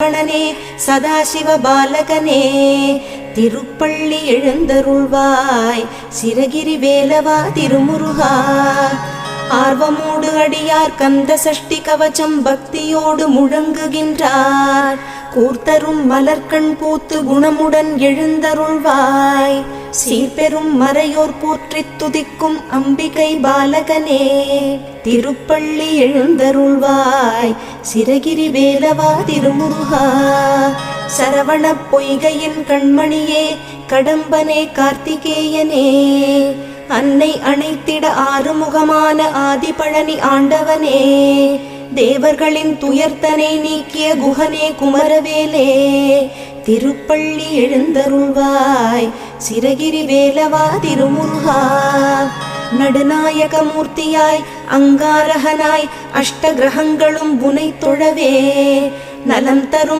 சரவணனே சதாசிவ பாலகனே திருப்பள்ளி எழுந்தருள்வாய் சிரகிரி வேலவா திருமுருகா. ஆர்வமோடு அடியார் கந்த சஷ்டி கவச்சம் பக்தியோடு முழங்குகின்றார். கூர்த்தரும் மலர்கண் பூத்து குணமுடன் எழுந்தருள்வாய் சீர்பெரும் மறையோர் போற்றித் துதிக்கும் அம்பிகை பாலகனே திருப்பள்ளி எழுந்தருள்வாய் சிரகிரி வேலவா திருமுருகா. சரவண பொய்கையின் கண்மணியே கடம்பனே கார்த்திகேயனே அன்னை அணைத்திட ஆறுமுகமான ஆதிபழனி ஆண்டவனே தேவர்களின் துயர்த்தனை நீக்கிய குஹனே குமரவேலே திருப்பள்ளி எழுந்தருள்வாய் சிரகிரி வேலவா திருமுருகா. நடுநாயக மூர்த்தியாய் அங்காரகனாய் அஷ்ட கிரகங்களும் புனை தொழவே நலம் தரும்